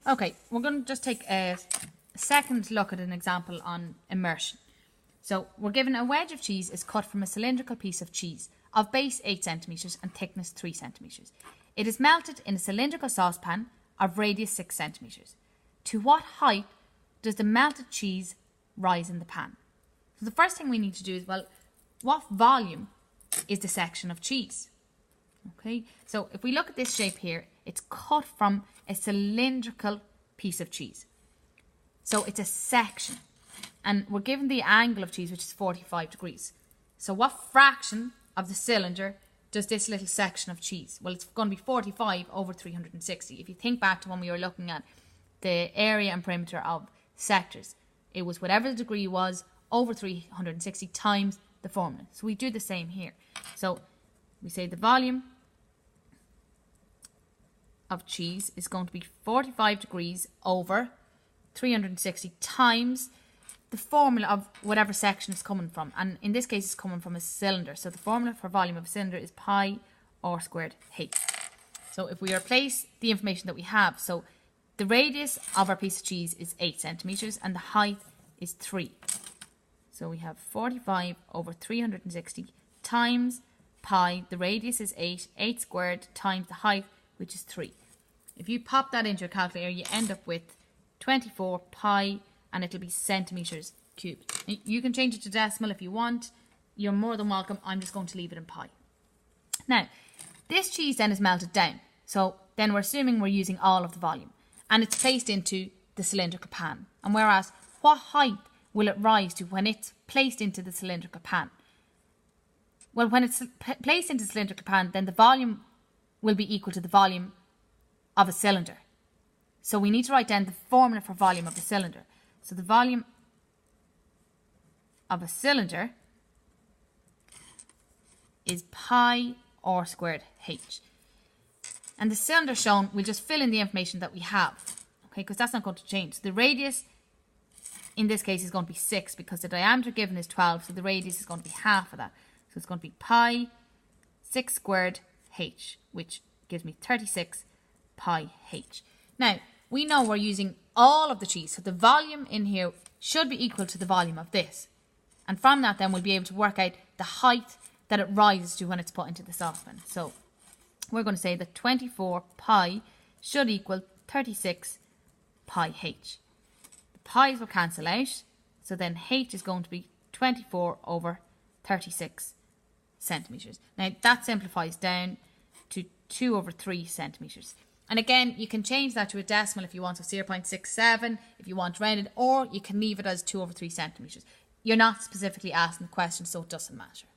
Okay, we're going to just take a second look at an example on immersion. So we're given a wedge of cheese is cut from a cylindrical piece of cheese of base 8 centimetres and thickness 3 centimetres. It is melted in a cylindrical saucepan of radius 6 centimetres. To what height does the melted cheese rise in the pan? So the first thing we need to do is, well, what volume is the section of cheese? Okay, so if we look at this shape here, it's cut from a cylindrical piece of cheese. So it's a section. And we're given the angle of cheese, which is 45 degrees. So what fraction of the cylinder does this little section of cheese? Well, it's going to be 45 over 360. If you think back to when we were looking at the area and perimeter of sectors, it was whatever the degree was over 360 times the formula. So we do the same here. So we say the volume of cheese is going to be 45 degrees over 360 times the formula of whatever section it's coming from. And in this case, it's coming from a cylinder. So the formula for volume of a cylinder is pi r squared h. So if we replace the information that we have, so the radius of our piece of cheese is 8 centimetres and the height is 3. So we have 45 over 360 times pi, the radius is 8, 8 squared times the height, which is 3. If you pop that into your calculator, you end up with 24 pi, and it'll be centimetres cubed. You can change it to decimal if you want. You're more than welcome. I'm just going to leave it in pi. Now, this cheese then is melted down. So then we're assuming we're using all of the volume. And it's placed into the cylindrical pan. And whereas, what height will it rise to when it's placed into the cylindrical pan? Well, when it's placed into the cylindrical pan, then the volume will be equal to the volume of a cylinder. So we need to write down the formula for volume of a cylinder. So the volume of a cylinder is pi r squared h. And the cylinder shown, we'll just fill in the information that we have, okay, because that's not going to change. So the radius in this case is going to be 6 because the diameter given is 12, so the radius is going to be half of that. So it's going to be pi 6 squared h, which gives me 36 pi h. Now, we know we're using all of the cheese, so the volume in here should be equal to the volume of this. And from that then we'll be able to work out the height that it rises to when it's put into the saucepan. So we're going to say that 24 pi should equal 36 pi h. The pi's will cancel out, so then h is going to be 24 over 36 centimetres. Now that simplifies down to 2 over 3 centimetres. And again, you can change that to a decimal if you want, so 0.67 if you want rounded, or you can leave it as 2 over 3 centimetres. You're not specifically asking the question, so it doesn't matter.